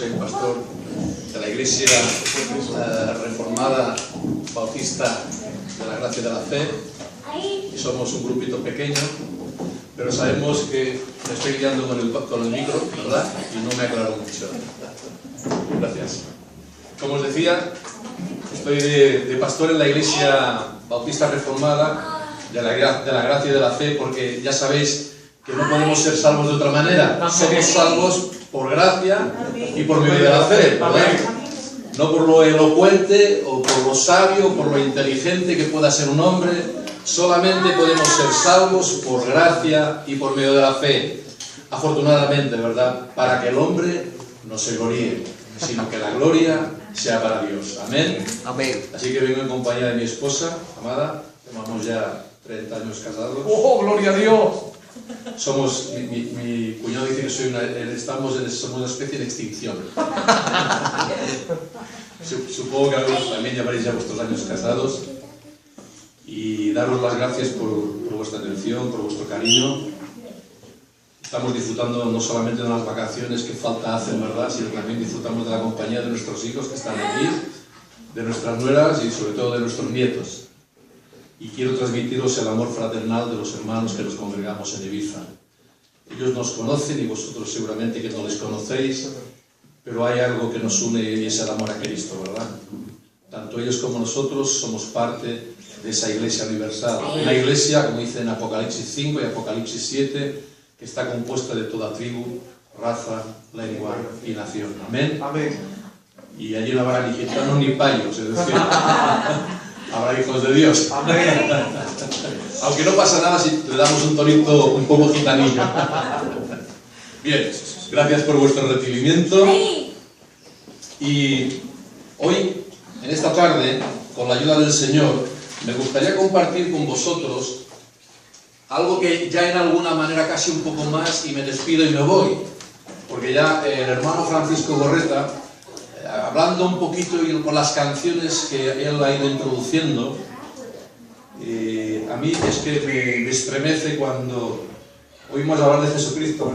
soy el pastor de la Iglesia Reformada Bautista de la Gracia de la Fe y somos un grupito pequeño, pero sabemos que me estoy guiando con el micro, ¿verdad? Y no me aclaro mucho. Gracias. Como os decía, estoy de pastor en la Iglesia Bautista Reformada de la Gracia y de la Fe, porque ya sabéis que no podemos ser salvos de otra manera. Somos salvos por gracia y por medio de la fe, ¿verdad? No por lo elocuente o por lo sabio o por lo inteligente que pueda ser un hombre. Solamente podemos ser salvos por gracia y por medio de la fe. Afortunadamente, ¿verdad? Para que el hombre no se gloríe, sino que la gloria sea para Dios. Amén. Amén. Así que vengo en compañía de mi esposa, amada. Llevamos ya 30 años casados. ¡Oh, gloria a Dios! Somos, mi cuñado dice que somos una especie de extinción. Supongo que también llevaréis ya vuestros años casados. Y daros las gracias por vuestra atención, por vuestro cariño. Estamos disfrutando no solamente de las vacaciones que falta hacen, ¿verdad?, sino también disfrutamos de la compañía de nuestros hijos que están aquí, de nuestras nueras y sobre todo de nuestros nietos. Y quiero transmitiros el amor fraternal de los hermanos que nos congregamos en Ibiza. Ellos nos conocen y vosotros seguramente que no les conocéis, pero hay algo que nos une y es el amor a Cristo, ¿verdad? Tanto ellos como nosotros somos parte de esa Iglesia universal. Una Iglesia, como dice en Apocalipsis 5 y Apocalipsis 7, que está compuesta de toda tribu, raza, lengua y nación. Amén. Amén. Y allí no habrá ni gitanos ni payos, es decir, habrá hijos de Dios. Amén. Aunque no pasa nada si le damos un tonito un poco gitanillo. Bien, gracias por vuestro recibimiento. Y hoy, en esta tarde, con la ayuda del Señor, me gustaría compartir con vosotros algo que ya en alguna manera casi un poco más, y me despido y me voy. Porque ya el hermano Francisco Gorreta, hablando un poquito con las canciones que él ha ido introduciendo, a mí es que me estremece cuando oímos hablar de Jesucristo.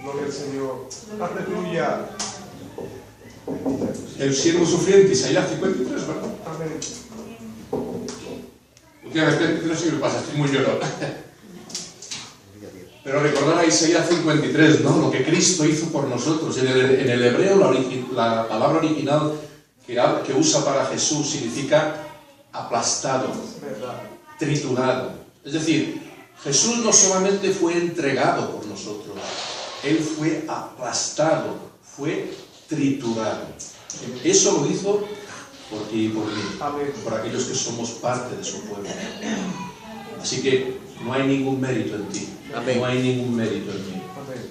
Gloria al Señor. Aleluya. El siervo sufriente, Isaías 53, ¿verdad? Amén. Últimamente no sé qué me pasa, estoy muy llorón. Pero recordar a Isaías 53, ¿no? Lo que Cristo hizo por nosotros. En el hebreo la palabra original que usa para Jesús significa aplastado, triturado. Es decir, Jesús no solamente fue entregado por nosotros, Él fue aplastado, fue triturado. Eso lo hizo por ti y por mí, por aquellos que somos parte de su pueblo. Así que no hay ningún mérito en ti. No hay ningún mérito en mí.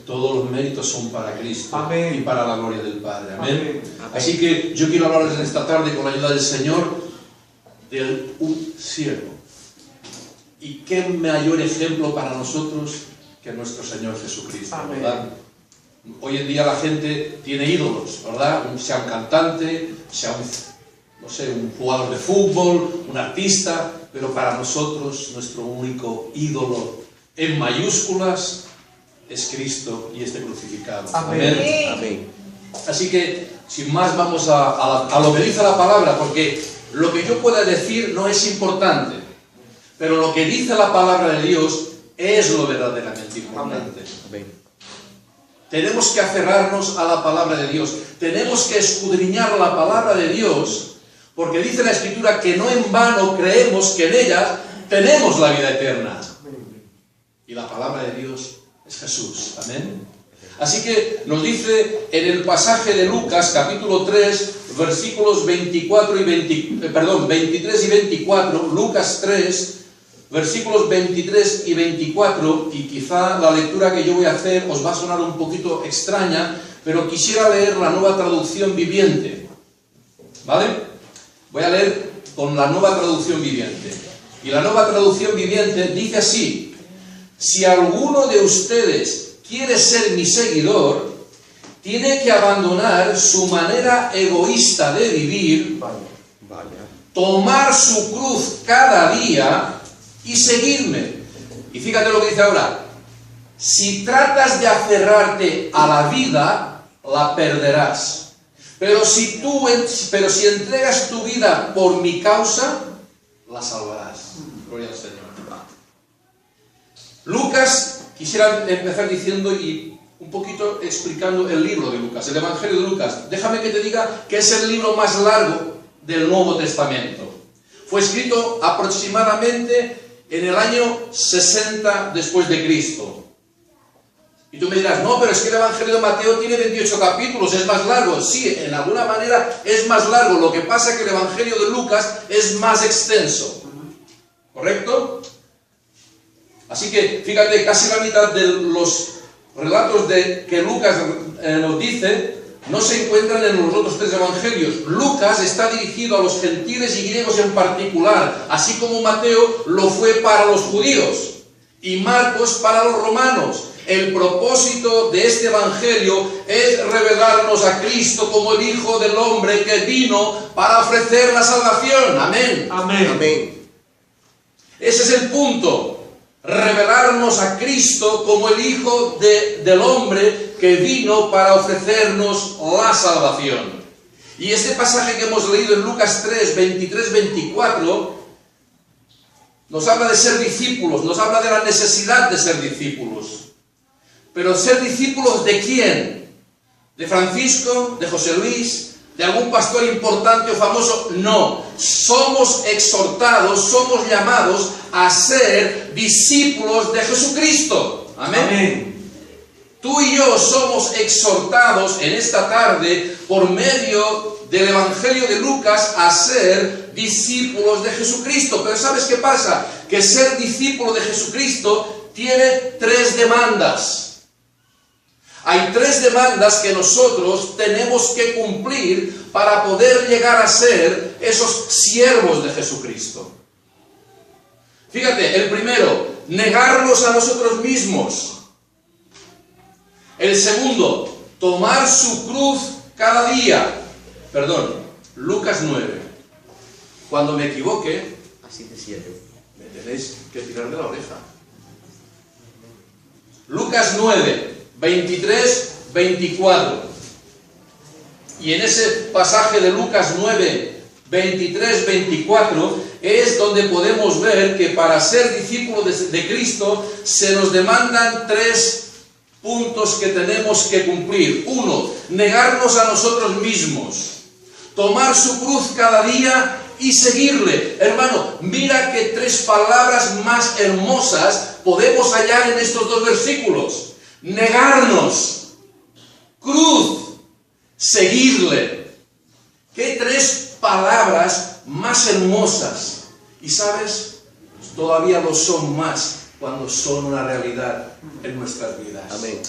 Todos los méritos son para Cristo. Amén. Y para la gloria del Padre. Amén. Así que yo quiero hablarles esta tarde con la ayuda del Señor de un siervo. Y qué mayor ejemplo para nosotros que nuestro Señor Jesucristo, ¿verdad? Hoy en día la gente tiene ídolos, ¿verdad? Sea un cantante, sea un jugador de fútbol, un artista, pero para nosotros nuestro único ídolo en mayúsculas es Cristo y este crucificado. Amén. Amén. Así que, sin más, vamos a lo que dice la palabra, porque lo que yo pueda decir no es importante, pero lo que dice la palabra de Dios es lo verdaderamente importante. Amén. Tenemos que aferrarnos a la palabra de Dios, tenemos que escudriñar la palabra de Dios, porque dice la Escritura que no en vano creemos que en ella tenemos la vida eterna. Y la palabra de Dios es Jesús. Amén. Así que nos dice en el pasaje de Lucas, capítulo 3, versículos 23 y 24, Lucas 3, versículos 23 y 24, y quizá la lectura que yo voy a hacer os va a sonar un poquito extraña, pero quisiera leer la Nueva Traducción Viviente. ¿Vale? Voy a leer con la Nueva Traducción Viviente. Y la Nueva Traducción Viviente dice así: si alguno de ustedes quiere ser mi seguidor, tiene que abandonar su manera egoísta de vivir, tomar su cruz cada día y seguirme. Y fíjate lo que dice ahora: si tratas de aferrarte a la vida, la perderás. Pero si entregas tu vida por mi causa, la salvarás. Gloria al Señor. Lucas, quisiera empezar diciendo y un poquito explicando el libro de Lucas, el Evangelio de Lucas. Déjame que te diga que es el libro más largo del Nuevo Testamento. Fue escrito aproximadamente en el año 60 después de Cristo. Y tú me dirás, no, pero es que el Evangelio de Mateo tiene 28 capítulos, es más largo. Sí, en alguna manera es más largo. Lo que pasa es que el Evangelio de Lucas es más extenso. ¿Correcto? Así que, fíjate, casi la mitad de los relatos que Lucas nos dice no se encuentran en los otros tres evangelios. Lucas está dirigido a los gentiles y griegos en particular, así como Mateo lo fue para los judíos y Marcos para los romanos. El propósito de este evangelio es revelarnos a Cristo como el Hijo del Hombre que vino para ofrecer la salvación. Amén. Amén. Amén. Ese es el punto. Revelarnos a Cristo como el Hijo del Hombre que vino para ofrecernos la salvación. Y este pasaje que hemos leído en Lucas 3, 23, 24, nos habla de ser discípulos, nos habla de la necesidad de ser discípulos. Pero ¿ser discípulos de quién? ¿De Francisco? ¿De José Luis? ¿De algún pastor importante o famoso? No. Somos exhortados, somos llamados a ser discípulos de Jesucristo. Amén. Amén. Tú y yo somos exhortados en esta tarde por medio del Evangelio de Lucas a ser discípulos de Jesucristo. Pero ¿sabes qué pasa? Que ser discípulo de Jesucristo tiene tres demandas. Hay tres demandas que nosotros tenemos que cumplir para poder llegar a ser esos siervos de Jesucristo. Fíjate, el primero, negarnos a nosotros mismos. El segundo, tomar su cruz cada día. Perdón, Lucas 9. Cuando me equivoque, Así te sirve. me tenéis que tirar de la oreja. Lucas 9. 23, 24. Y en ese pasaje de Lucas 9, 23, 24 es donde podemos ver que para ser discípulos de Cristo se nos demandan tres puntos que tenemos que cumplir. Uno, negarnos a nosotros mismos, tomar su cruz cada día y seguirle. Hermano, mira que tres palabras más hermosas podemos hallar en estos dos versículos. Negarnos, cruz, seguirle. ¿Qué tres palabras más hermosas? Y sabes, todavía lo son más cuando son una realidad en nuestras vidas. Amén.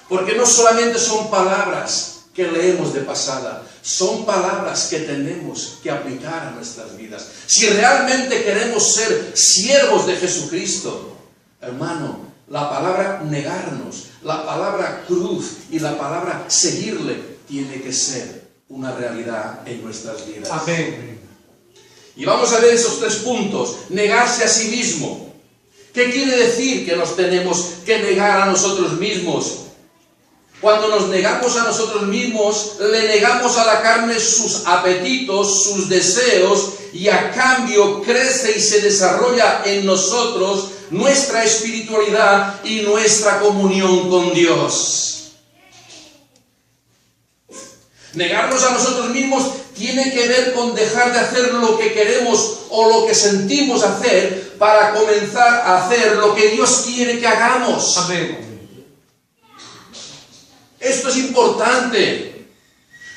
Porque no solamente son palabras que leemos de pasada, son palabras que tenemos que aplicar a nuestras vidas. Si realmente queremos ser siervos de Jesucristo, hermano, la palabra negarnos, la palabra cruz y la palabra seguirle tiene que ser una realidad en nuestras vidas. Amén. Y vamos a ver esos tres puntos. Negarse a sí mismo. ¿Qué quiere decir que nos tenemos que negar a nosotros mismos? Cuando nos negamos a nosotros mismos, le negamos a la carne sus apetitos, sus deseos, y a cambio crece y se desarrolla en nosotros nuestra espiritualidad y nuestra comunión con Dios. Negarnos a nosotros mismos tiene que ver con dejar de hacer lo que queremos o lo que sentimos hacer para comenzar a hacer lo que Dios quiere que hagamos. Amén. Esto es importante.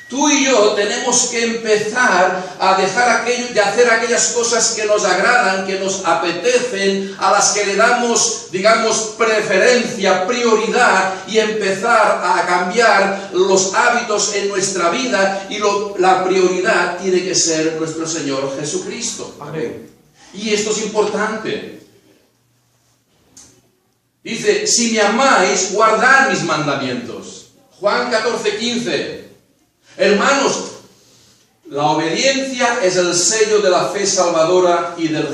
Tú y yo tenemos que empezar a dejar de hacer aquellas cosas que nos agradan, que nos apetecen, a las que le damos, digamos, preferencia, prioridad, y empezar a cambiar los hábitos en nuestra vida, y la prioridad tiene que ser nuestro Señor Jesucristo. Amén. Y esto es importante. Dice, si me amáis, guardad mis mandamientos. Juan 14, 15. Hermanos, La obediencia es el sello de la fe salvadora y del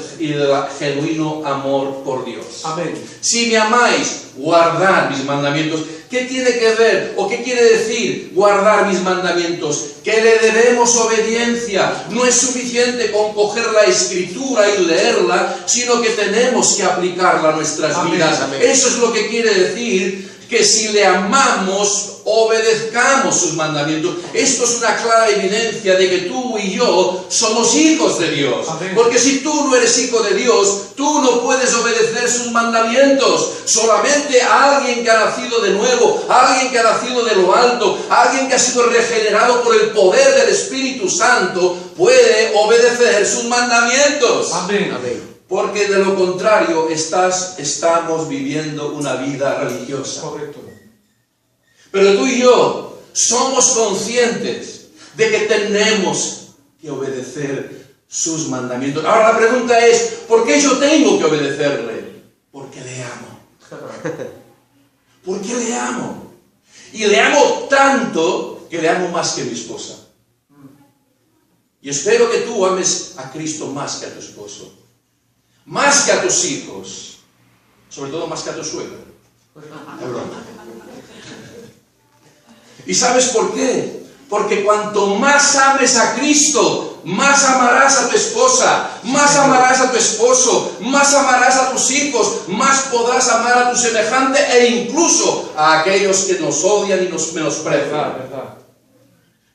genuino amor por Dios. Amén. Si me amáis, guardad mis mandamientos. ¿Qué tiene que ver o qué quiere decir guardar mis mandamientos? Que le debemos obediencia. No es suficiente con coger la Escritura y leerla, sino que tenemos que aplicarla a nuestras vidas. Amén. Eso es lo que quiere decir que si le amamos, obedezcamos sus mandamientos. Esto es una clara evidencia de que tú y yo somos hijos de Dios. Amén. Porque si tú no eres hijo de Dios, tú no puedes obedecer sus mandamientos. Solamente alguien que ha nacido de nuevo, alguien que ha nacido de lo alto, alguien que ha sido regenerado por el poder del Espíritu Santo, puede obedecer sus mandamientos. Amén. Amén. Porque de lo contrario estamos viviendo una vida religiosa. Correcto. Pero tú y yo somos conscientes de que tenemos que obedecer sus mandamientos. Ahora la pregunta es, ¿por qué yo tengo que obedecerle? Porque le amo. Porque le amo. Y le amo tanto que le amo más que a mi esposa. Y espero que tú ames a Cristo más que a tu esposo. Más que a tus hijos, sobre todo más que a tu suegra. Es broma. ¿Y sabes por qué? Porque cuanto más ames a Cristo, más amarás a tu esposa, más amarás a tu esposo, más amarás a tus hijos, más podrás amar a tu semejante e incluso a aquellos que nos odian y nos menosprecian. Verdad.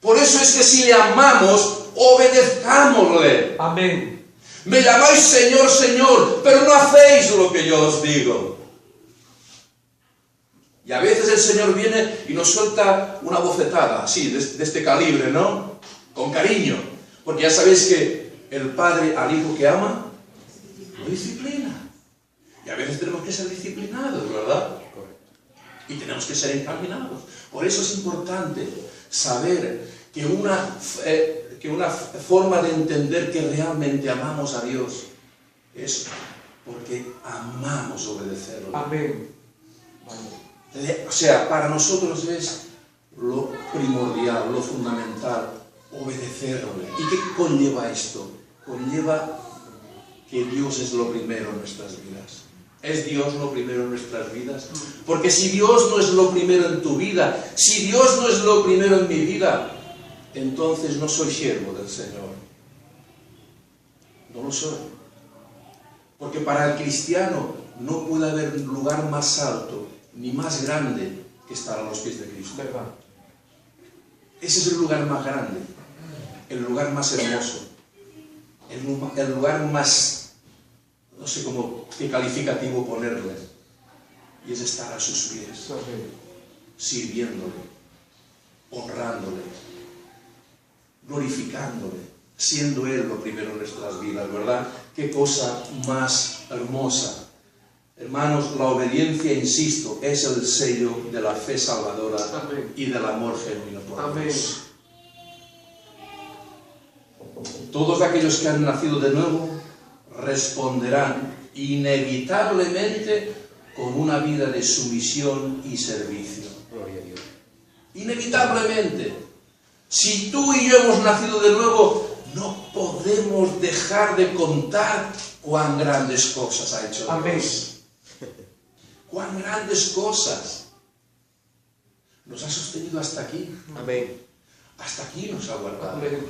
Por eso es que si le amamos, obedezcámosle. Amén. Me llamáis Señor, Señor, pero no hacéis lo que yo os digo. Y a veces el Señor viene y nos suelta una bofetada, así, de este calibre, ¿no? Con cariño. Porque ya sabéis que el padre al hijo que ama, lo disciplina. Y a veces tenemos que ser disciplinados, ¿verdad? Y tenemos que ser encaminados. Por eso es importante saber que una forma de entender que realmente amamos a Dios es porque amamos obedecerlo. Amén. O sea, para nosotros es lo primordial, lo fundamental, obedecerle. ¿Y qué conlleva esto? Conlleva que Dios es lo primero en nuestras vidas. ¿Es Dios lo primero en nuestras vidas? Porque si Dios no es lo primero en tu vida, si Dios no es lo primero en mi vida, entonces no soy siervo del Señor. No lo soy. Porque para el cristiano no puede haber lugar más alto ni más grande que estar a los pies de Cristo. Verdad. Ese es el lugar más grande, el lugar más hermoso, el lugar más, no sé qué calificativo ponerle, y es estar a sus pies, sirviéndole, honrándole, glorificándole, siendo Él lo primero en nuestras vidas, ¿verdad? Qué cosa más hermosa. Hermanos, la obediencia, insisto, es el sello de la fe salvadora. Amén. Y del amor genuino por Amén. Dios. Todos aquellos que han nacido de nuevo responderán inevitablemente con una vida de sumisión y servicio. Gloria a Dios. Inevitablemente. Si tú y yo hemos nacido de nuevo, no podemos dejar de contar cuán grandes cosas ha hecho Dios. Amén. Cuán grandes cosas. Nos ha sostenido hasta aquí. Amén. Hasta aquí nos ha guardado. Amén.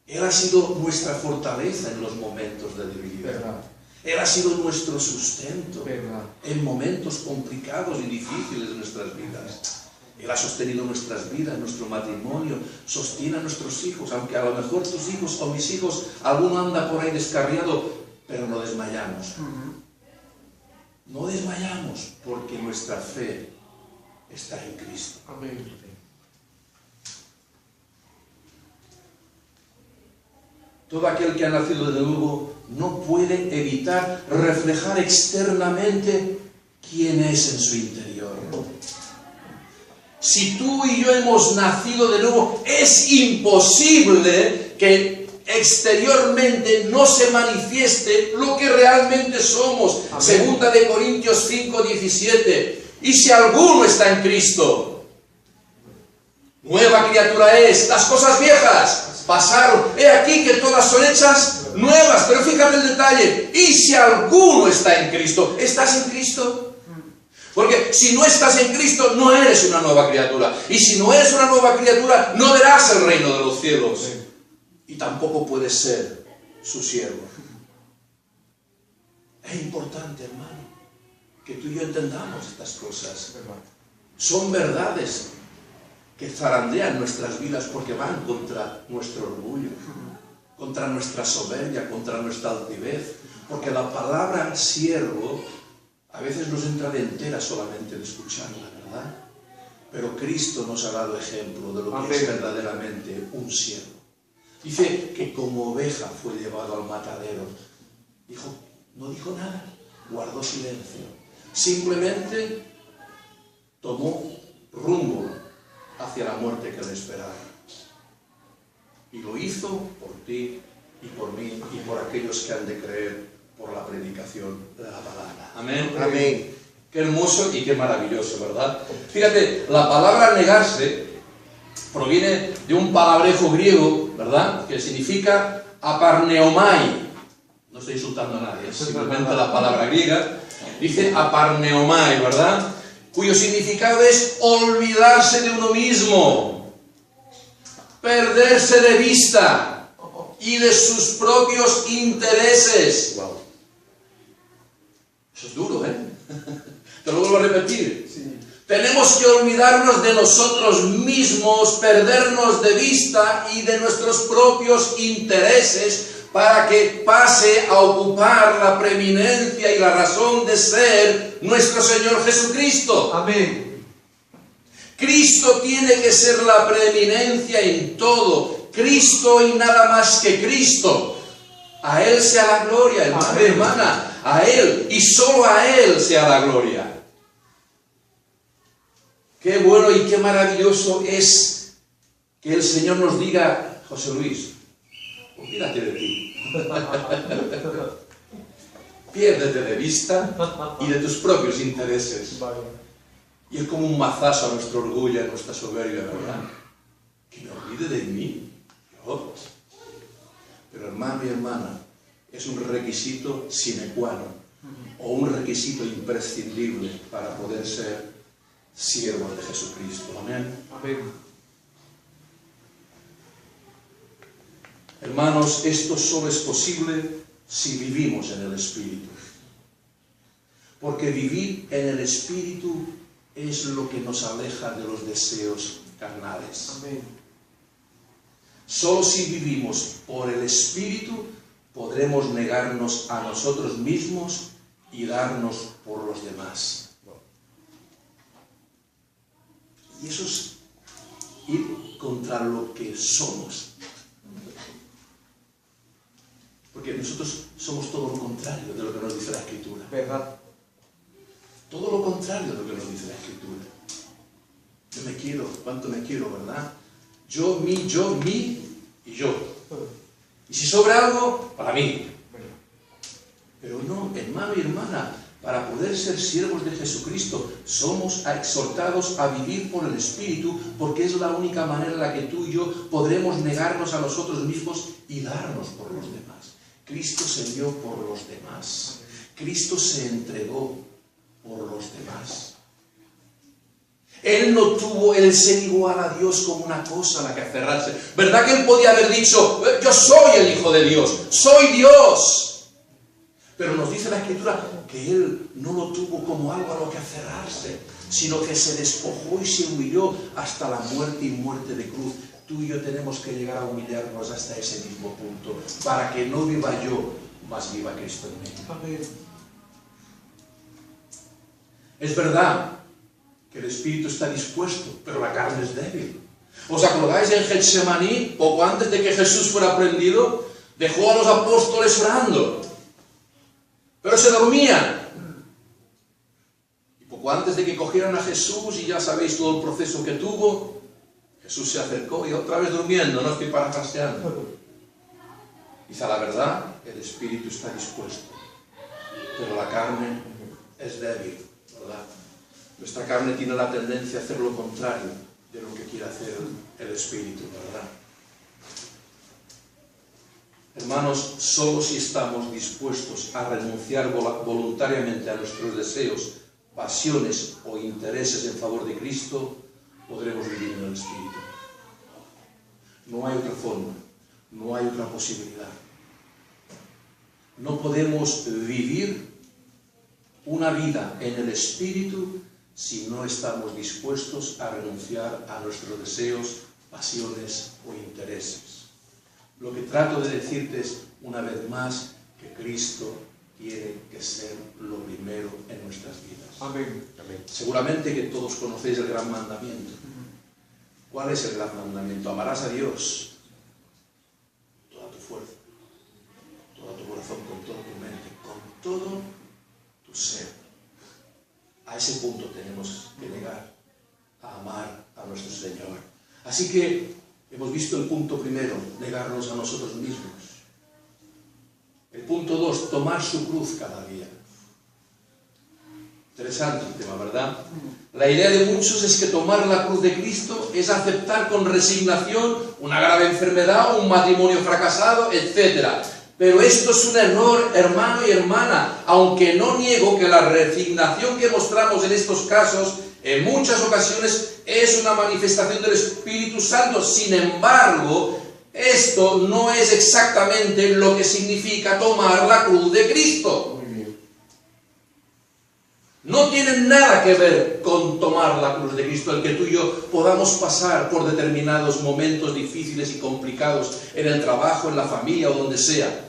Él ha sido nuestra fortaleza en los momentos de debilidad. Verdad. Él ha sido nuestro sustento Verdad. en momentos complicados y difíciles de nuestras vidas. Él ha sostenido nuestras vidas, nuestro matrimonio, sostiene a nuestros hijos, aunque a lo mejor tus hijos o mis hijos, alguno anda por ahí descarriado, pero no desmayamos. No desmayamos porque nuestra fe está en Cristo. Amén. Todo aquel que ha nacido de nuevo no puede evitar reflejar externamente quién es en su interior. Si tú y yo hemos nacido de nuevo, es imposible que exteriormente no se manifieste lo que realmente somos. Amén. Segunda de Corintios 5:17. Y si alguno está en Cristo, Nueva criatura es, las cosas viejas pasaron, he aquí que todas son hechas nuevas. Pero fíjate el detalle, y si alguno está en Cristo, ¿estás en Cristo? Porque si no estás en Cristo, no eres una nueva criatura. Y si no eres una nueva criatura, no verás el reino de los cielos. Y tampoco puedes ser su siervo. Es importante, hermano, que tú y yo entendamos estas cosas. Son verdades que zarandean nuestras vidas porque van contra nuestro orgullo, contra nuestra soberbia, contra nuestra altivez. Porque la palabra siervo a veces nos entra de entera solamente de escucharla, ¿verdad? Pero Cristo nos ha dado ejemplo de lo que es verdaderamente un siervo. Dice que como oveja fue llevado al matadero. No dijo nada, guardó silencio. Simplemente tomó rumbo hacia la muerte que le esperaba. Y lo hizo por ti y por mí y por aquellos que han de creer por la predicación de la palabra. Amén. Amén. Qué hermoso y qué maravilloso, ¿verdad? Fíjate, la palabra negarse proviene de un palabrejo griego, ¿verdad? Que significa aparneomai. No estoy insultando a nadie, es simplemente la palabra griega. Dice aparneomai, ¿verdad? Cuyo significado es olvidarse de uno mismo, perderse de vista y de sus propios intereses. Wow. Eso es duro, ¿eh? Te lo vuelvo a repetir. Sí. Tenemos que olvidarnos de nosotros mismos, perdernos de vista y de nuestros propios intereses para que pase a ocupar la preeminencia y la razón de ser nuestro Señor Jesucristo. Amén. Cristo tiene que ser la preeminencia en todo. Cristo y nada más que Cristo. A Él sea la gloria, hermano y hermana. A Él y solo a Él sea la gloria. Qué bueno y qué maravilloso es que el Señor nos diga, José Luis, olvídate de ti. Piérdete de vista y de tus propios intereses. Y es como un mazazo a nuestro orgullo, a nuestra soberbia, ¿verdad? Que me olvide de mí. Yo. Pero hermano y hermana, es un requisito sine qua non, o un requisito imprescindible para poder ser siervos de Jesucristo. Amén. Amén. Hermanos, esto solo es posible si vivimos en el Espíritu. Porque vivir en el Espíritu es lo que nos aleja de los deseos carnales. Amén. Solo si vivimos por el Espíritu podremos negarnos a nosotros mismos y darnos por los demás. Y eso es ir contra lo que somos. Porque nosotros somos todo lo contrario de lo que nos dice la Escritura. ¿Verdad? Todo lo contrario de lo que nos dice la Escritura. Yo me quiero, cuánto me quiero, ¿verdad? Yo, mí y yo. Y si sobra algo, para mí. Pero no, hermano y hermana, para poder ser siervos de Jesucristo, somos exhortados a vivir por el Espíritu, porque es la única manera en la que tú y yo podremos negarnos a nosotros mismos y darnos por los demás. Cristo se dio por los demás. Cristo se entregó por los demás. Él no tuvo el ser igual a Dios como una cosa a la que aferrarse. ¿Verdad que Él podía haber dicho, yo soy el Hijo de Dios, soy Dios? Pero nos dice la Escritura que Él no lo tuvo como algo a lo que aferrarse, sino que se despojó y se humilló hasta la muerte y muerte de cruz. Tú y yo tenemos que llegar a humillarnos hasta ese mismo punto, para que no viva yo, mas viva Cristo en mí. Amén. Es verdad que el espíritu está dispuesto, pero la carne es débil. ¿Os acordáis en Getsemaní, poco antes de que Jesús fuera prendido, dejó a los apóstoles orando, pero se dormían? Y poco antes de que cogieran a Jesús, y ya sabéis todo el proceso que tuvo, Jesús se acercó y otra vez durmiendo, no estoy parafraseando. Dice, la verdad, el espíritu está dispuesto, pero la carne es débil, ¿verdad? Nuestra carne tiene la tendencia a hacer lo contrario, de lo que quiere hacer el Espíritu, ¿verdad? Hermanos, solo si estamos dispuestos a renunciar voluntariamente a nuestros deseos, pasiones o intereses en favor de Cristo, podremos vivir en el Espíritu. No hay otra forma, no hay otra posibilidad. No podemos vivir una vida en el Espíritu si no estamos dispuestos a renunciar a nuestros deseos, pasiones o intereses. Lo que trato de decirte es, una vez más, que Cristo tiene que ser lo primero en nuestras vidas. Amén. Amén. Seguramente que todos conocéis el gran mandamiento. ¿Cuál es el gran mandamiento? Amarás a Dios toda tu fuerza, todo tu corazón, con toda tu mente, con todo tu ser. A ese punto tenemos que llegar, a amar a nuestro Señor. Así que hemos visto el punto primero, negarnos a nosotros mismos. El punto 2, tomar su cruz cada día. Interesante el tema, ¿verdad? La idea de muchos es que tomar la cruz de Cristo es aceptar con resignación una grave enfermedad, un matrimonio fracasado, etc. Pero esto es un error, hermano y hermana, aunque no niego que la resignación que mostramos en estos casos en muchas ocasiones es una manifestación del Espíritu Santo. Sin embargo, esto no es exactamente lo que significa tomar la cruz de Cristo. No tiene nada que ver con tomar la cruz de Cristo, el que tú y yo podamos pasar por determinados momentos difíciles y complicados en el trabajo, en la familia o donde sea.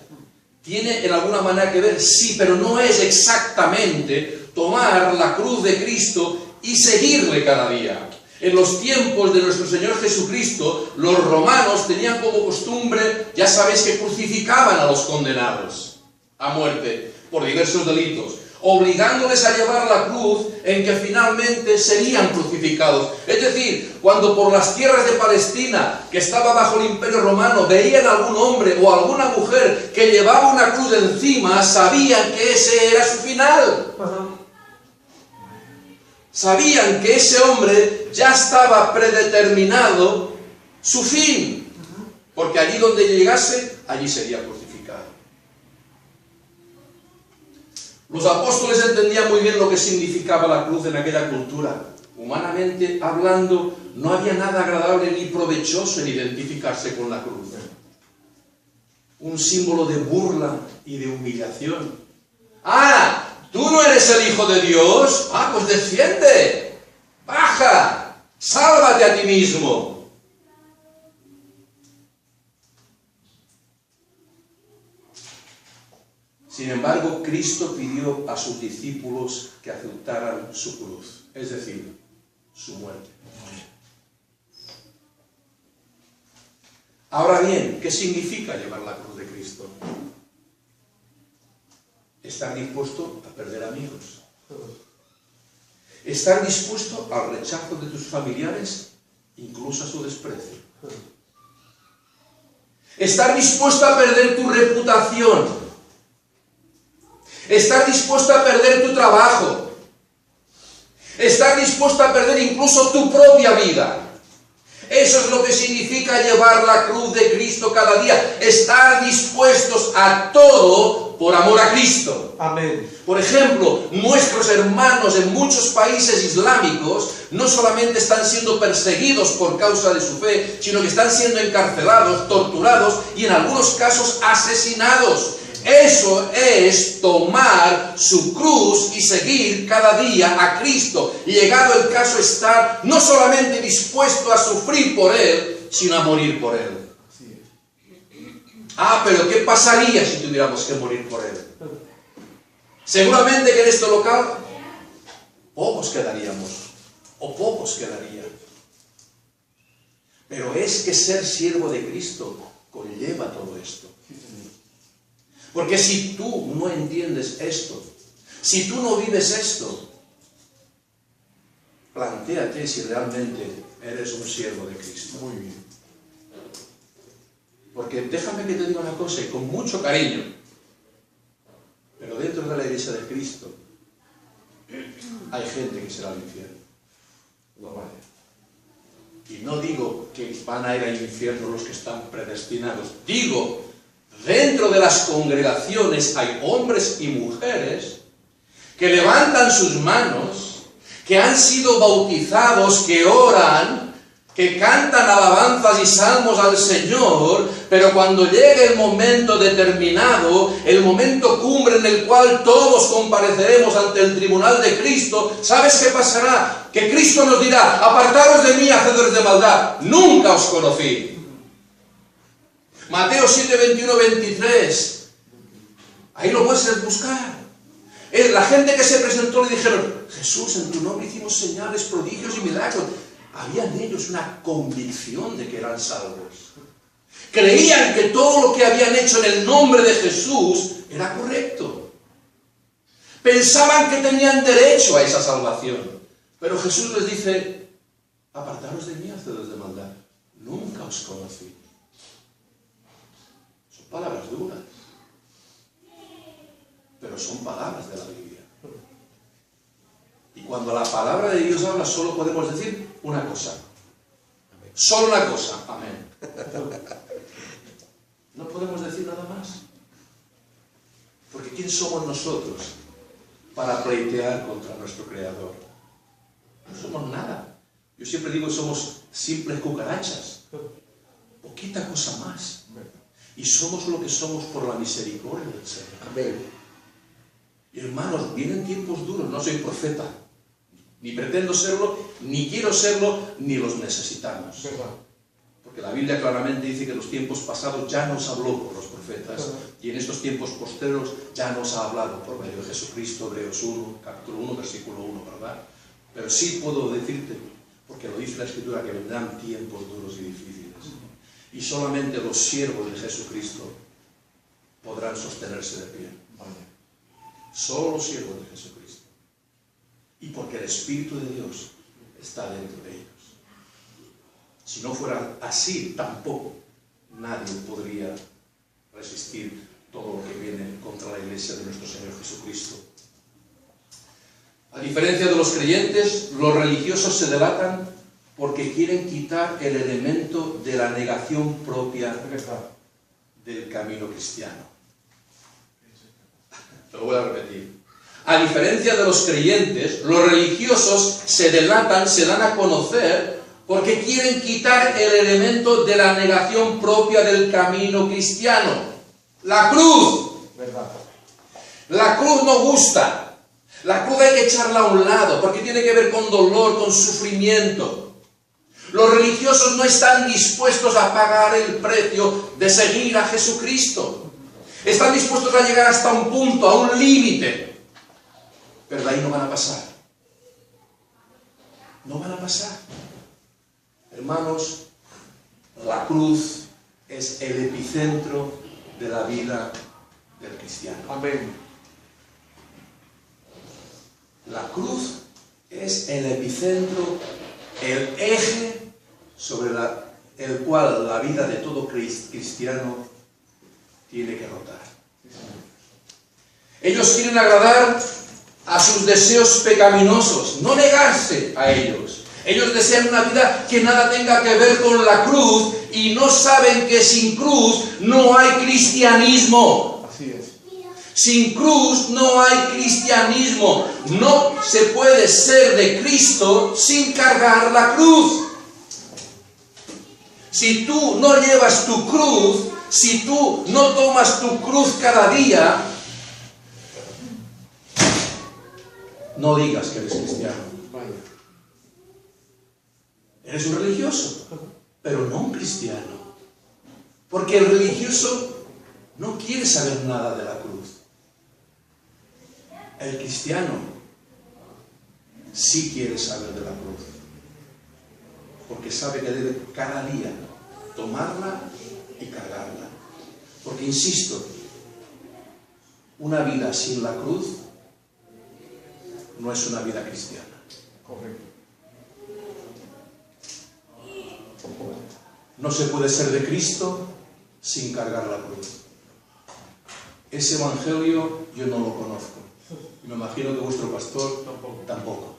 Tiene en alguna manera que ver, sí, pero no es exactamente tomar la cruz de Cristo y seguirle cada día. En los tiempos de nuestro Señor Jesucristo, los romanos tenían como costumbre, ya sabéis, que crucificaban a los condenados a muerte por diversos delitos, obligándoles a llevar la cruz en que finalmente serían crucificados. Es decir, cuando por las tierras de Palestina, que estaba bajo el Imperio Romano, veían a algún hombre o alguna mujer que llevaba una cruz encima, sabían que ese era su final. Sabían que ese hombre ya estaba predeterminado su fin, porque allí donde llegase, allí sería crucificado. Los apóstoles entendían muy bien lo que significaba la cruz en aquella cultura. Humanamente hablando, no había nada agradable ni provechoso en identificarse con la cruz. Un símbolo de burla y de humillación. ¡Ah! ¿Tú no eres el Hijo de Dios? ¡Ah, pues desciende! ¡Baja! ¡Sálvate a ti mismo! Sin embargo, Cristo pidió a sus discípulos que aceptaran su cruz, es decir, su muerte. Ahora bien, ¿qué significa llevar la cruz de Cristo? Estar dispuesto a perder amigos. Estar dispuesto al rechazo de tus familiares, incluso a su desprecio. Estar dispuesto a perder tu reputación. Estar dispuesto a perder tu trabajo. Estar dispuesto a perder incluso tu propia vida. Eso es lo que significa llevar la cruz de Cristo cada día. Estar dispuestos a todo por amor a Cristo. Amén. Por ejemplo, nuestros hermanos en muchos países islámicos no solamente están siendo perseguidos por causa de su fe, sino que están siendo encarcelados, torturados y en algunos casos asesinados. Eso es tomar su cruz y seguir cada día a Cristo. Llegado el caso, estar no solamente dispuesto a sufrir por Él, sino a morir por Él. Ah, pero ¿qué pasaría si tuviéramos que morir por Él? Seguramente que en este local pocos quedaríamos, o pocos quedarían. Pero es que ser siervo de Cristo conlleva todo esto. Porque si tú no entiendes esto, si tú no vives esto, plantéate si realmente eres un siervo de Cristo. Muy bien. Porque déjame que te diga una cosa, y con mucho cariño, pero dentro de la iglesia de Cristo hay gente que será al infierno. No vale. Y no digo que van a ir al infierno los que están predestinados. Digo, dentro de las congregaciones hay hombres y mujeres que levantan sus manos, que han sido bautizados, que oran, que cantan alabanzas y salmos al Señor, pero cuando llegue el momento determinado, el momento cumbre en el cual todos compareceremos ante el tribunal de Cristo, ¿sabes qué pasará? Que Cristo nos dirá: apartaros de mí, hacedores de maldad, nunca os conocí. Mateo 7, 21, 23. Ahí lo puedes buscar. La gente que se presentó le dijeron: Jesús, en tu nombre hicimos señales, prodigios y milagros. Habían ellos una convicción de que eran salvos. Creían que todo lo que habían hecho en el nombre de Jesús era correcto. Pensaban que tenían derecho a esa salvación. Pero Jesús les dice: apartaros de mí, hacedores de maldad, nunca os conocí. Son palabras duras, pero son palabras de la Biblia. Y cuando la palabra de Dios habla, solo podemos decir una cosa. Solo una cosa. Amén. No podemos decir nada más. Porque ¿quién somos nosotros para pleitear contra nuestro Creador? No somos nada. Yo siempre digo que somos simples cucarachas. Poquita cosa más. Y somos lo que somos por la misericordia del Señor. Amén. Y hermanos, vienen tiempos duros. No soy profeta, ni pretendo serlo, ni quiero serlo, ni los necesitamos. Porque la Biblia claramente dice que en los tiempos pasados ya nos habló por los profetas, y en estos tiempos posteros ya nos ha hablado por medio de Jesucristo. Hebreos 1, capítulo 1, versículo 1, ¿verdad? Pero sí puedo decirte, porque lo dice la Escritura, que vendrán tiempos duros y difíciles. Y solamente los siervos de Jesucristo podrán sostenerse de pie. Solo los siervos de Jesucristo. Y porque el Espíritu de Dios está dentro de ellos. Si no fuera así, tampoco nadie podría resistir todo lo que viene contra la iglesia de nuestro Señor Jesucristo. A diferencia de los creyentes, los religiosos se debatan porque quieren quitar el elemento de la negación propia del camino cristiano. Lo voy a repetir. A diferencia de los creyentes, los religiosos se delatan, se dan a conocer porque quieren quitar el elemento de la negación propia del camino cristiano. La cruz. La cruz no gusta. La cruz hay que echarla a un lado porque tiene que ver con dolor, con sufrimiento. Los religiosos no están dispuestos a pagar el precio de seguir a Jesucristo. Están dispuestos a llegar hasta un punto, a un límite. Pero de ahí no van a pasar. No van a pasar. Hermanos, la cruz es el epicentro de la vida del cristiano. Amén. La cruz es el epicentro, el eje sobre el cual la vida de todo cristiano tiene que rotar. Ellos quieren agradar a sus deseos pecaminosos, no negarse a ellos. Ellos desean una vida que nada tenga que ver con la cruz y no saben que sin cruz no hay cristianismo. Así es. Sin cruz no hay cristianismo. No se puede ser de Cristo sin cargar la cruz. Si tú no llevas tu cruz, si tú no tomas tu cruz cada día, no digas que eres cristiano. Eres un religioso, pero no un cristiano. Porque el religioso no quiere saber nada de la cruz. El cristiano sí quiere saber de la cruz. Porque sabe que debe cada día tomarla y cargarla. Porque, insisto, una vida sin la cruz no es una vida cristiana. Correcto. No se puede ser de Cristo sin cargar la cruz. Ese evangelio yo no lo conozco. Me imagino que vuestro pastor tampoco.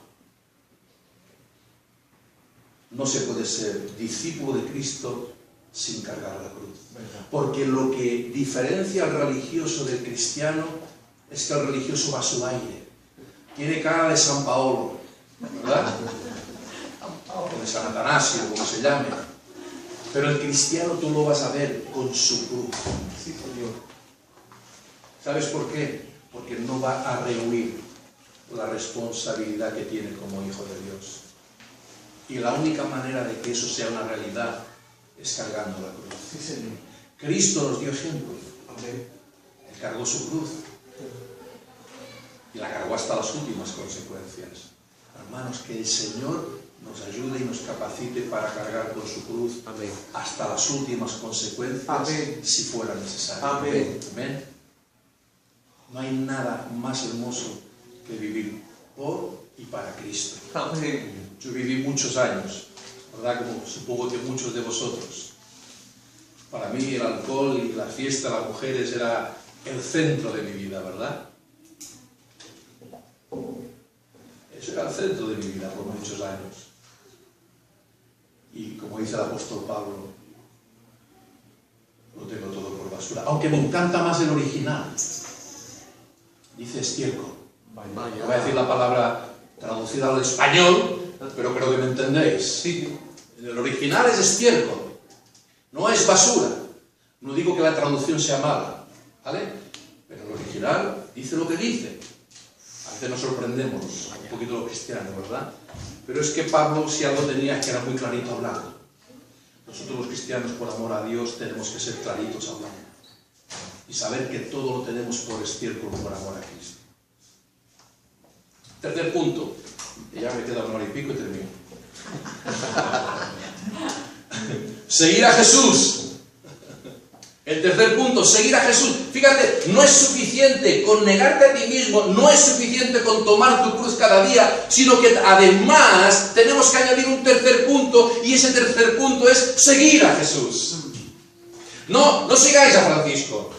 no se puede ser discípulo de Cristo sin cargar la cruz. Porque lo que diferencia al religioso del cristiano es que el religioso va a su aire. Tiene cara de San Paolo, ¿verdad? O de San Atanasio, como se llame. Pero el cristiano tú lo vas a ver con su cruz. Sí, Señor. ¿Sabes por qué? Porque no va a rehuir la responsabilidad que tiene como hijo de Dios. Y la única manera de que eso sea una realidad es cargando la cruz. Sí, Señor. Cristo nos dio ejemplo. Amén. Él cargó su cruz. Y la cargó hasta las últimas consecuencias. Hermanos, que el Señor nos ayude y nos capacite para cargar con su cruz. Amén. Hasta las últimas consecuencias. Amén. Si fuera necesario. Amén. Amén. No hay nada más hermoso que vivir por y para Cristo. Amén. Yo viví muchos años, ¿verdad? Como supongo que muchos de vosotros. Para mí el alcohol y la fiesta, las mujeres, era el centro de mi vida, ¿verdad? Eso era el centro de mi vida por muchos años. Y como dice el apóstol Pablo, lo tengo todo por basura. Aunque me encanta más el original. Dice estiércol. No voy a decir la palabra traducida al español, pero creo que me entendéis. Sí. En el original es estiércol. No es basura. No digo que la traducción sea mala, ¿vale? Pero el original dice lo que dice. A veces nos sorprendemos un poquito los cristianos, ¿verdad? Pero es que Pablo, si algo tenía, es que era muy clarito hablando. Nosotros los cristianos, por amor a Dios, tenemos que ser claritos hablando. Y saber que todo lo tenemos por estiércol, por amor a Cristo. Tercer punto. Y ya me queda 1 hora y pico y termino. Seguir a Jesús. El tercer punto, seguir a Jesús. Fíjate, no es suficiente con negarte a ti mismo, no es suficiente con tomar tu cruz cada día, sino que además tenemos que añadir un tercer punto, y ese tercer punto es seguir a Jesús. No sigáis a Francisco,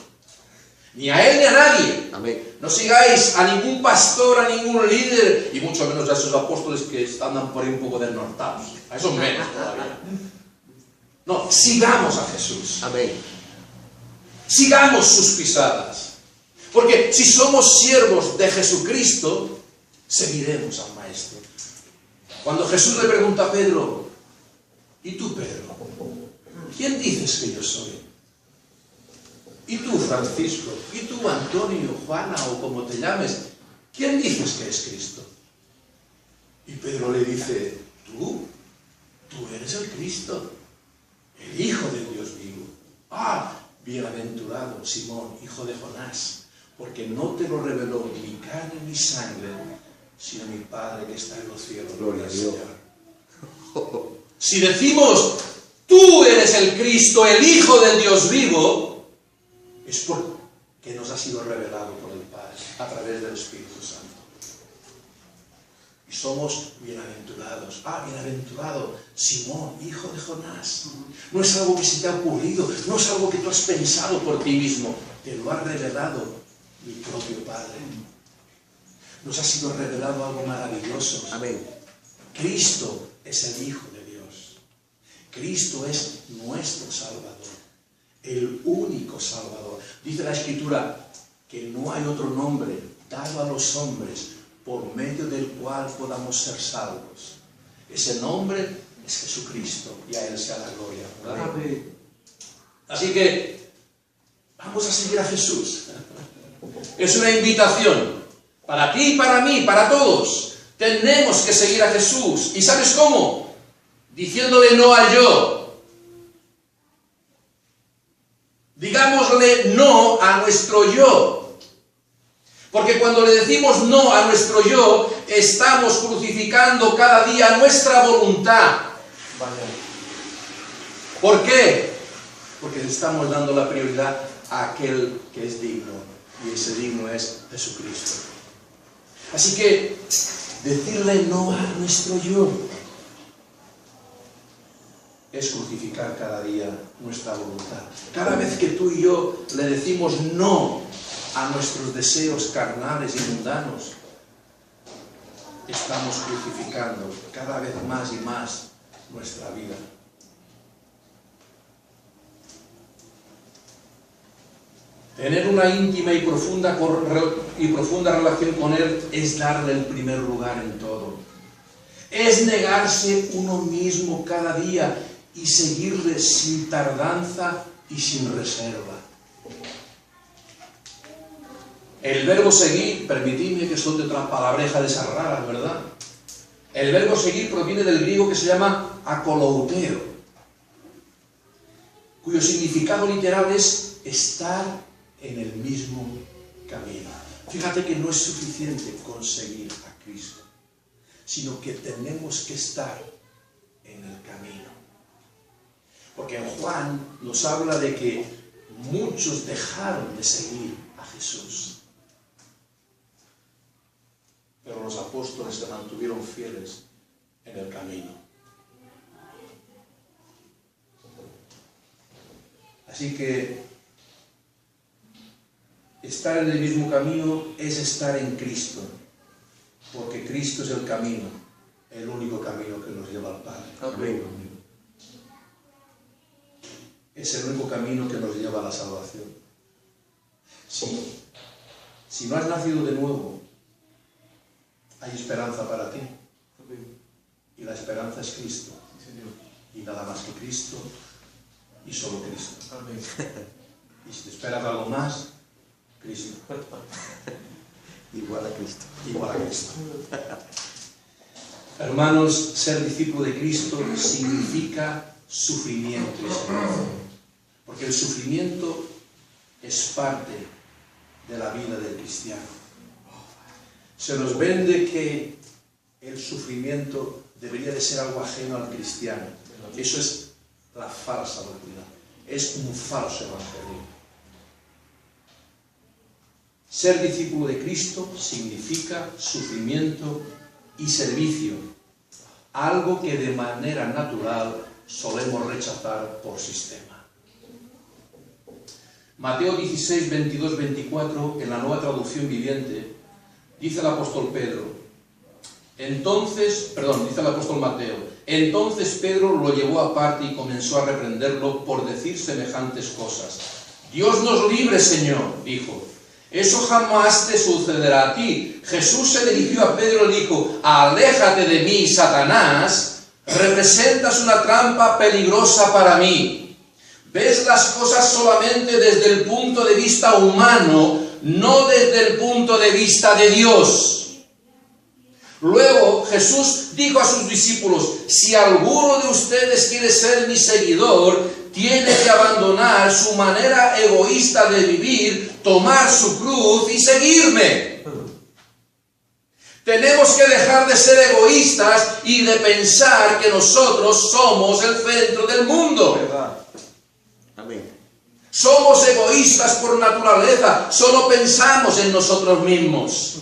ni a él ni a nadie. Amén. No sigáis a ningún pastor, a ningún líder, y mucho menos a esos apóstoles que andan por ahí un poco desnortados. A esos menos todavía. No, sigamos a Jesús. Amén. Sigamos sus pisadas. Porque si somos siervos de Jesucristo, seguiremos al Maestro. Cuando Jesús le pregunta a Pedro, ¿y tú, Pedro? ¿Quién dices que yo soy? ¿Y tú, Francisco? ¿Y tú, Antonio, Juana o como te llames? ¿Quién dices que es Cristo? Y Pedro le dice, tú eres el Cristo, el Hijo de Dios vivo. ¡Ah! Bienaventurado Simón, hijo de Jonás, porque no te lo reveló ni carne ni sangre, sino mi Padre que está en los cielos. Gloria a Dios. Señor. Si decimos, tú eres el Cristo, el Hijo del Dios vivo, es porque nos ha sido revelado por el Padre a través del Espíritu Santo. Y somos bienaventurados. Ah, bienaventurado Simón, hijo de Jonás. No es algo que se te ha ocurrido, no es algo que tú has pensado por ti mismo, te lo ha revelado mi propio Padre. Nos ha sido revelado algo maravilloso. Amén. Cristo es el Hijo de Dios. Cristo es nuestro Salvador, el único Salvador. Dice la Escritura que no hay otro nombre dado a los hombres por medio del cual podamos ser salvos. Ese nombre es Jesucristo, y a Él sea la gloria, ¿verdad? Amén. Así que vamos a seguir a Jesús. Es una invitación para ti, para mí, para todos. Tenemos que seguir a Jesús. ¿Y sabes cómo? Diciéndole no al yo. Digámosle no a nuestro yo. Porque cuando le decimos no a nuestro yo, estamos crucificando cada día nuestra voluntad. Vaya. ¿Por qué? Porque le estamos dando la prioridad a aquel que es digno, y ese digno es Jesucristo. Así que decirle no a nuestro yo es crucificar cada día nuestra voluntad. Cada vez que tú y yo le decimos no a nuestros deseos carnales y mundanos, estamos crucificando cada vez más y más nuestra vida. Tener una íntima y profunda relación con Él es darle el primer lugar en todo. Es negarse uno mismo cada día y seguirle sin tardanza y sin reserva. El verbo seguir, permitidme que suelte otra palabreja de esas raras, ¿verdad? El verbo seguir proviene del griego que se llama akolouteo, cuyo significado literal es estar en el mismo camino. Fíjate que no es suficiente conseguir a Cristo, sino que tenemos que estar en el camino. Porque en Juan nos habla de que muchos dejaron de seguir a Jesús, pero los apóstoles se mantuvieron fieles en el camino. Así que estar en el mismo camino es estar en Cristo, porque Cristo es el camino, el único camino que nos lleva al Padre. Amén. Es el único camino que nos lleva a la salvación. Si no has nacido de nuevo, hay esperanza para ti. Y la esperanza es Cristo. Y nada más que Cristo y solo Cristo. Amén. Y si te esperas algo más, Cristo. Igual a Cristo. Igual a Cristo. Hermanos, ser discípulo de Cristo significa sufrimiento y servicio. Porque el sufrimiento es parte de la vida del cristiano. Se nos vende que el sufrimiento debería de ser algo ajeno al cristiano. Eso es la falsa doctrina. Es un falso evangelio. Ser discípulo de Cristo significa sufrimiento y servicio, algo que de manera natural solemos rechazar por sistema. Mateo 16, 22, 24, en la Nueva Traducción Viviente, dice el apóstol Mateo, entonces Pedro lo llevó aparte y comenzó a reprenderlo por decir semejantes cosas. Dios nos libre, Señor, dijo. Eso jamás te sucederá a ti. Jesús se dirigió a Pedro y dijo, aléjate de mí, Satanás, representas una trampa peligrosa para mí. Ves las cosas solamente desde el punto de vista humano, no desde el punto de vista de Dios. Luego Jesús dijo a sus discípulos, si alguno de ustedes quiere ser mi seguidor, tiene que abandonar su manera egoísta de vivir, tomar su cruz y seguirme. Tenemos que dejar de ser egoístas y de pensar que nosotros somos el centro del mundo. ¿Verdad? Amén. Somos egoístas por naturaleza, solo pensamos en nosotros mismos.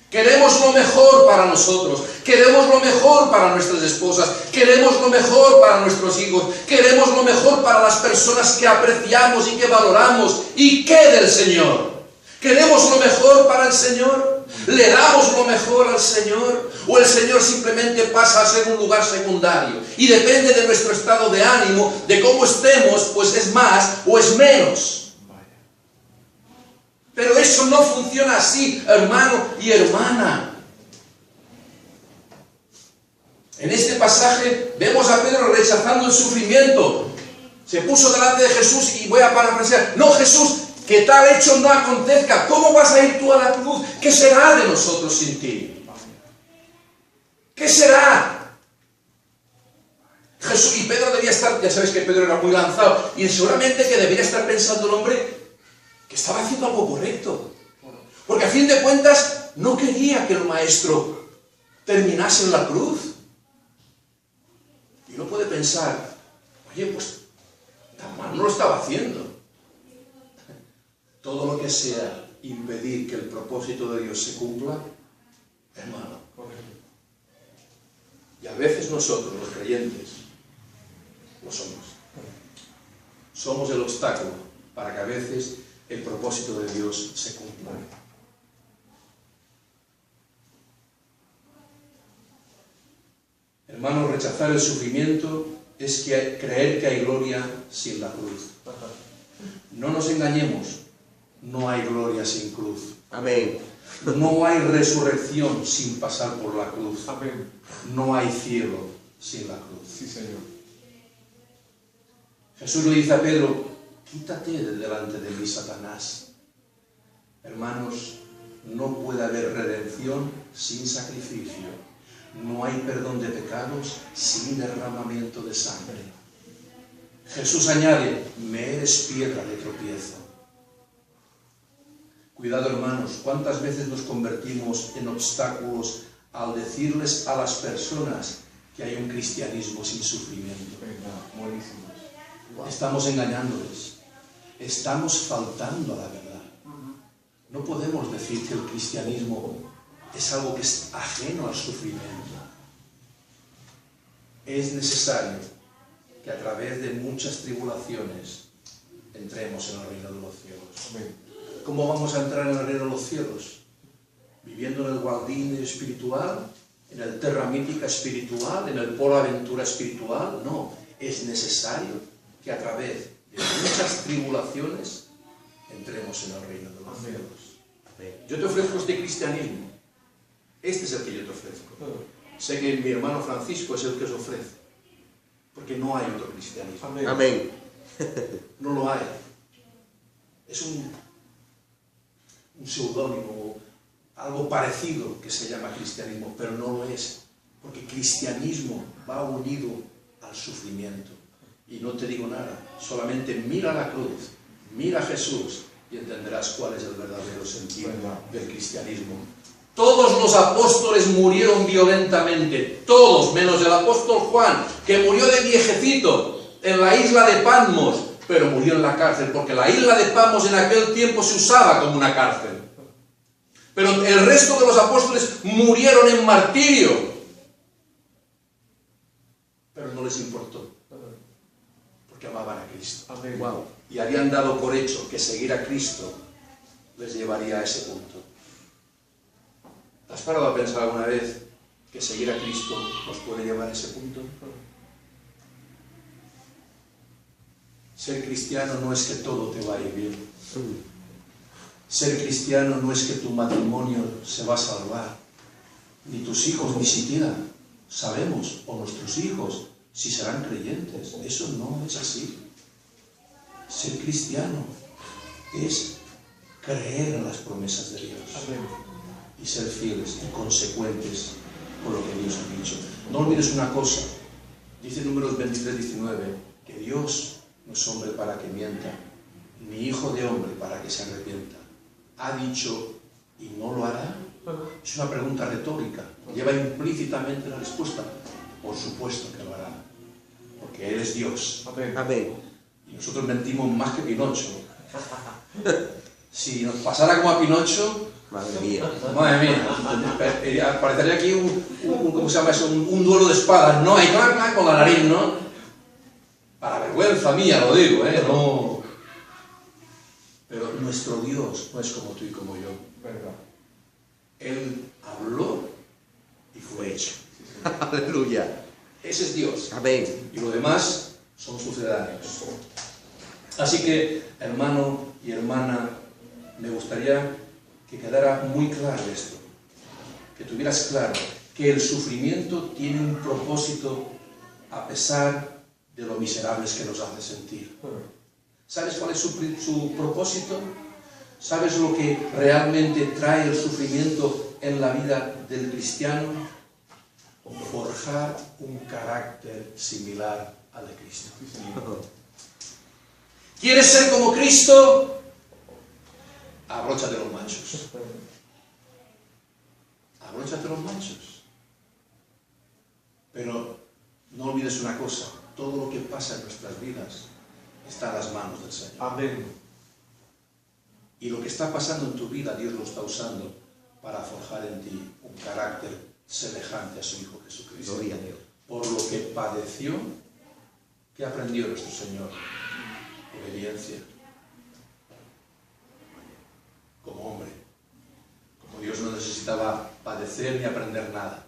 Queremos lo mejor para nosotros, queremos lo mejor para nuestras esposas, queremos lo mejor para nuestros hijos, queremos lo mejor para las personas que apreciamos y que valoramos. ¿Y qué del Señor? ¿Queremos lo mejor para el Señor? ¿Le damos lo mejor al Señor? ¿O el Señor simplemente pasa a ser un lugar secundario? Y depende de nuestro estado de ánimo, de cómo estemos, pues es más o es menos. Pero eso no funciona así, hermano y hermana. En este pasaje vemos a Pedro rechazando el sufrimiento. Se puso delante de Jesús y voy a parafrasear. No, Jesús, que tal hecho no acontezca. ¿Cómo vas a ir tú a la cruz? ¿Qué será de nosotros sin ti? ¿Qué será? Jesús y Pedro debía estar, ya sabéis que Pedro era muy lanzado, y seguramente que debería estar pensando el hombre que estaba haciendo algo correcto. Porque a fin de cuentas no quería que el maestro terminase en la cruz. Y uno puede pensar, oye, pues tan mal no lo estaba haciendo. Todo lo que sea impedir que el propósito de Dios se cumpla es malo. Y a veces nosotros, los creyentes, lo somos. Somos el obstáculo para que a veces el propósito de Dios se cumpla. Hermanos, rechazar el sufrimiento es creer que hay gloria sin la cruz. No nos engañemos, no hay gloria sin cruz. Amén. No hay resurrección sin pasar por la cruz. Amén. No hay cielo sin la cruz. Sí, Señor. Jesús le dice a Pedro, quítate de delante de mí, Satanás. Hermanos, no puede haber redención sin sacrificio. No hay perdón de pecados sin derramamiento de sangre. Jesús añade, me eres piedra de tropiezo. Cuidado, hermanos, ¿cuántas veces nos convertimos en obstáculos al decirles a las personas que hay un cristianismo sin sufrimiento? Verdad, buenísimos. Estamos engañándoles. Estamos faltando a la verdad. No podemos decir que el cristianismo es algo que es ajeno al sufrimiento. Es necesario que a través de muchas tribulaciones entremos en el reino de los cielos. Amén. ¿Cómo vamos a entrar en el reino de los cielos? ¿Viviendo en el Waldín espiritual? ¿En el Terra Mítica espiritual? ¿En el Polo Aventura espiritual? No. Es necesario que a través de muchas tribulaciones entremos en el reino de los cielos. Yo te ofrezco este cristianismo. Este es el que yo te ofrezco. Sé que mi hermano Francisco es el que os ofrece. Porque no hay otro cristianismo. Amén. Amén. No lo hay. Es un seudónimo, algo parecido que se llama cristianismo, pero no lo es. Porque cristianismo va unido al sufrimiento. Y no te digo nada, solamente mira la cruz, mira a Jesús y entenderás cuál es el verdadero sentido del cristianismo. Todos los apóstoles murieron violentamente, todos, menos el apóstol Juan, que murió de viejecito en la isla de Patmos, pero murió en la cárcel, porque la isla de Patmos en aquel tiempo se usaba como una cárcel. Pero el resto de los apóstoles murieron en martirio, pero no les importó, porque amaban a Cristo. Amén. Wow. Y habían dado por hecho que seguir a Cristo les llevaría a ese punto. ¿Has parado a pensar alguna vez que seguir a Cristo nos puede llevar a ese punto? Ser cristiano no es que todo te vaya bien. Ser cristiano no es que tu matrimonio se va a salvar. Ni tus hijos, ni siquiera sabemos, o nuestros hijos, si serán creyentes. Eso no es así. Ser cristiano es creer en las promesas de Dios. Amén. Y ser fieles y consecuentes con lo que Dios ha dicho. No olvides una cosa, dice en Números 23-19, que Dios no es hombre para que mienta, ni hijo de hombre para que se arrepienta. ¿Ha dicho y no lo hará? Es una pregunta retórica, lleva implícitamente la respuesta. Por supuesto que lo hará, porque Él es Dios. Amén. Amén. Y nosotros mentimos más que Pinocho. Si nos pasara como a Pinocho, Madre mía. madre mía, parecería aquí ¿cómo se llama eso? Un duelo de espadas, ¿no? Hay clac con la nariz, ¿no? Para vergüenza mía lo digo, ¿eh? No. Pero nuestro Dios no es como tú y como yo. Verdad. Él habló y fue hecho. Aleluya. Ese es Dios. Amén. Y lo demás son sucedáneos. Así que, hermano y hermana, me gustaría que quedara muy claro esto, que tuvieras claro que el sufrimiento tiene un propósito a pesar de lo miserables que nos hace sentir. ¿Sabes cuál es su propósito? ¿Sabes lo que realmente trae el sufrimiento en la vida del cristiano? Forjar un carácter similar al de Cristo. ¿Quieres ser como Cristo? Abróchate los machos. Abróchate los machos. Pero no olvides una cosa, todo lo que pasa en nuestras vidas está en las manos del Señor. Amén. Y lo que está pasando en tu vida, Dios lo está usando para forjar en ti un carácter semejante a su Hijo Jesucristo. Gloria a Dios. Por lo que padeció, ¿qué aprendió nuestro Señor? Obediencia. Como hombre. Como Dios no necesitaba padecer ni aprender nada.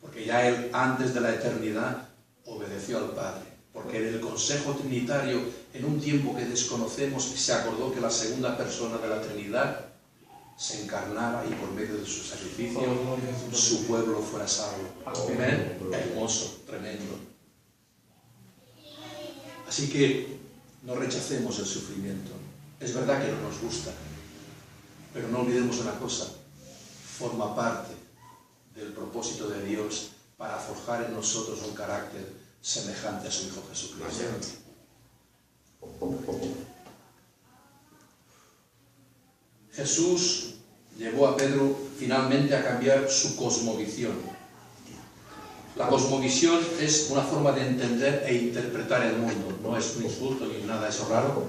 Porque ya Él, antes de la eternidad, obedeció al Padre. Porque en el Consejo Trinitario, en un tiempo que desconocemos, se acordó que la segunda persona de la Trinidad se encarnara y por medio de su sacrificio su pueblo fuera salvo. Amén. Hermoso, tremendo. Así que no rechacemos el sufrimiento. Es verdad que no nos gusta, pero no olvidemos una cosa: forma parte del propósito de Dios para forjar en nosotros un carácter semejante a su Hijo Jesucristo. Jesús llevó a Pedro finalmente a cambiar su cosmovisión. La cosmovisión es una forma de entender e interpretar el mundo, no es un insulto ni nada de eso raro,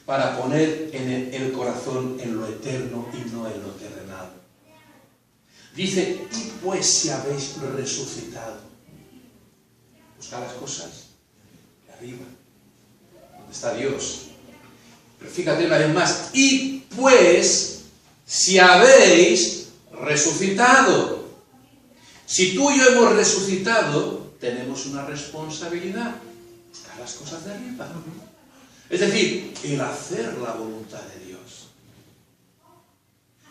para poner en el corazón en lo eterno y no en lo terrenal. Dice: y pues si habéis resucitado, buscad las cosas de arriba, donde está Dios. Pero fíjate una vez más: y pues si habéis resucitado. Si tú y yo hemos resucitado, tenemos una responsabilidad: buscar las cosas de arriba. Es decir, el hacer la voluntad de Dios.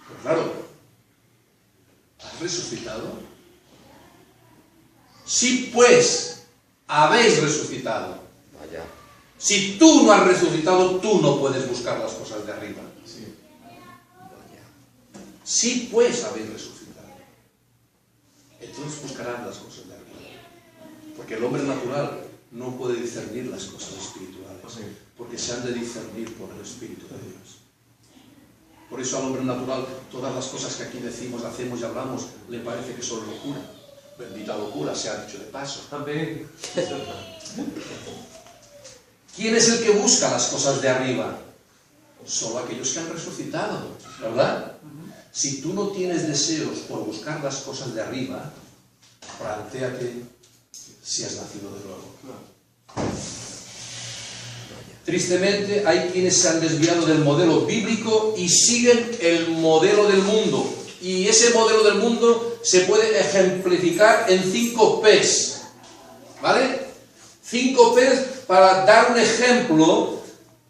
Pues claro, ¿has resucitado? Si pues habéis resucitado. Vaya. Si tú no has resucitado, tú no puedes buscar las cosas de arriba. Sí. Vaya. Si pues habéis resucitado, entonces buscarán las cosas de arriba. Porque el hombre natural no puede discernir las cosas espirituales, porque se han de discernir por el Espíritu de Dios. Por eso al hombre natural todas las cosas que aquí decimos, hacemos y hablamos le parece que son locura. Bendita locura, se ha dicho de paso. Amén. ¿Quién es el que busca las cosas de arriba? Solo aquellos que han resucitado, ¿verdad? Si tú no tienes deseos por buscar las cosas de arriba, plantéate si has nacido de nuevo. Tristemente hay quienes se han desviado del modelo bíblico y siguen el modelo del mundo. Y ese modelo del mundo se puede ejemplificar en 5 P's. ¿Vale? 5 P's para dar un ejemplo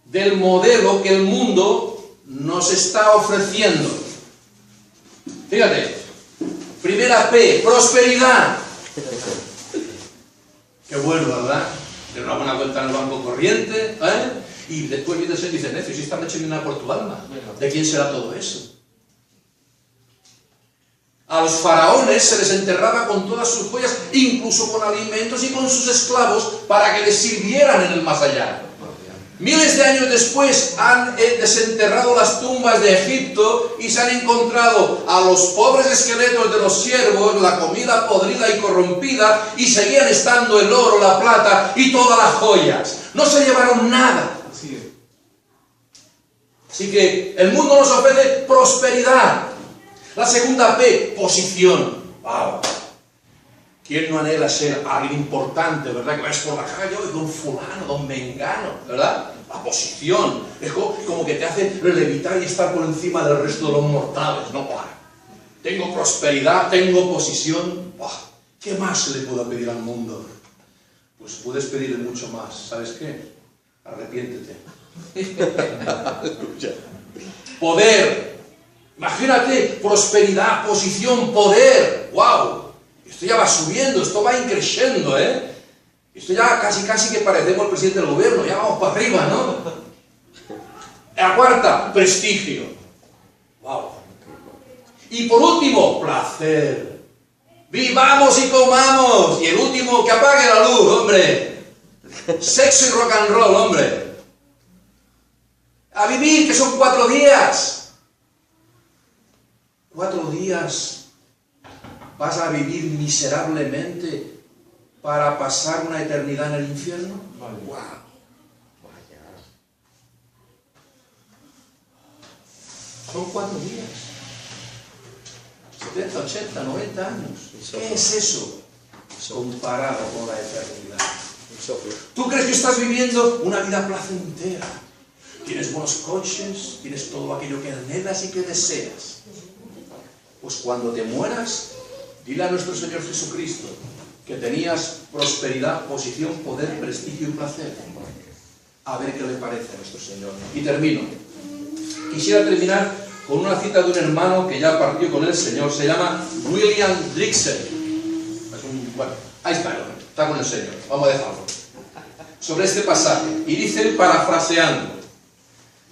del modelo que el mundo nos está ofreciendo. Fíjate, primera P, prosperidad. Qué bueno, ¿verdad? Tener una buena cuenta en el banco corriente, ¿eh? Y después viene el Señor y dice: necio, si estás echando nada por tu alma, ¿de quién será todo eso? A los faraones se les enterraba con todas sus joyas, incluso con alimentos y con sus esclavos, para que les sirvieran en el más allá. Miles de años después han desenterrado las tumbas de Egipto y se han encontrado a los pobres esqueletos de los siervos, la comida podrida y corrompida, y seguían estando el oro, la plata y todas las joyas. No se llevaron nada. Así que el mundo nos ofrece prosperidad. La segunda P, posición. ¡Wow! ¿Quién no anhela ser alguien importante, verdad? Que vas por la calle, oye, don fulano, don mengano, ¿verdad? La posición. Es como que te hace levitar y estar por encima del resto de los mortales, ¿no? ¡Wow! Tengo prosperidad, tengo posición. ¡Wow! ¿Qué más se le puede pedir al mundo? Pues puedes pedirle mucho más. ¿Sabes qué? Arrepiéntete. Poder. Imagínate, prosperidad, posición, poder. ¡Wow! Esto ya va subiendo, esto va increciendo, ¿eh? Esto ya casi que parecemos el presidente del gobierno, ya vamos para arriba, ¿no? La cuarta, prestigio. ¡Wow! Y por último, placer. ¡Vivamos y comamos! Y el último, que apague la luz, hombre. Sexo y rock and roll, hombre. A vivir, que son 4 días. 4 días. ¿Vas a vivir miserablemente para pasar una eternidad en el infierno? Vale. ¡Wow! Vaya. Son 4 días. 70, 80, 90 años. ¿Qué es eso comparado con la eternidad? ¿Tú crees que estás viviendo una vida placentera? Tienes buenos coches, tienes todo aquello que anhelas y que deseas. Pues cuando te mueras, Dile a nuestro Señor Jesucristo que tenías prosperidad, posición, poder, prestigio y placer. A ver qué le parece a nuestro Señor. Y termino. Quisiera terminar con una cita de un hermano que ya partió con el Señor. Se llama William Drixer. Bueno, ahí está el hombre, está con el Señor. Vamos a dejarlo. Sobre este pasaje. Y dice él, parafraseando: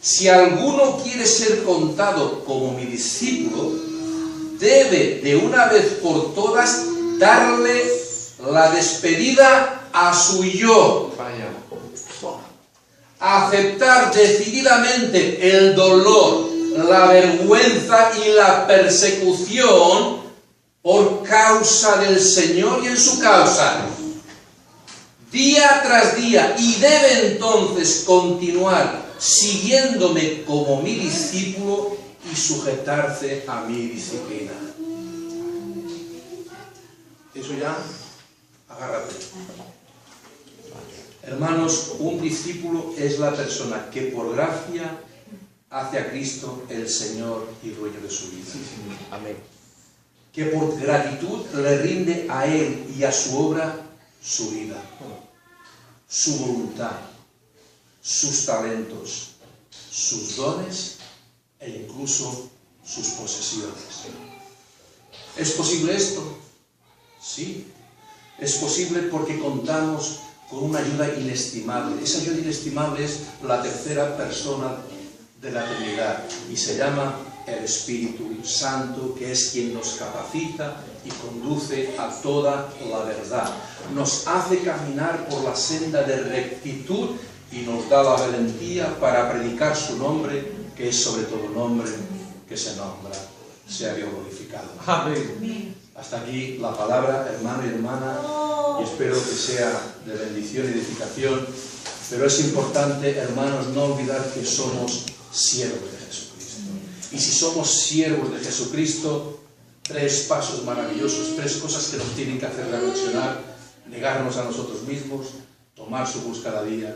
si alguno quiere ser contado como mi discípulo, debe de una vez por todas darle la despedida a su yo. Vaya. Aceptar decididamente el dolor, la vergüenza y la persecución por causa del Señor y en su causa, día tras día, y debe entonces continuar siguiéndome como mi discípulo y sujetarse a mi disciplina. Eso ya, agárrate. Hermanos, un discípulo es la persona que por gracia hace a Cristo el Señor y dueño de su vida. Amén. Que por gratitud le rinde a Él y a su obra su vida, su voluntad, sus talentos, sus dones e incluso sus posesiones. ¿Es posible esto? Sí. Es posible porque contamos con una ayuda inestimable. Esa ayuda inestimable es la tercera persona de la Trinidad y se llama el Espíritu Santo, que es quien nos capacita y conduce a toda la verdad. Nos hace caminar por la senda de rectitud y nos da la valentía para predicar su nombre, que es sobre todo nombre que se nombra. Sea Dios glorificado. Amén. Hasta aquí la palabra, hermano y hermana, y espero que sea de bendición y edificación. Pero es importante, hermanos, no olvidar que somos siervos de Jesucristo. Y si somos siervos de Jesucristo, 3 pasos maravillosos, 3 cosas que nos tienen que hacer reflexionar: negarnos a nosotros mismos, tomar su cruz cada día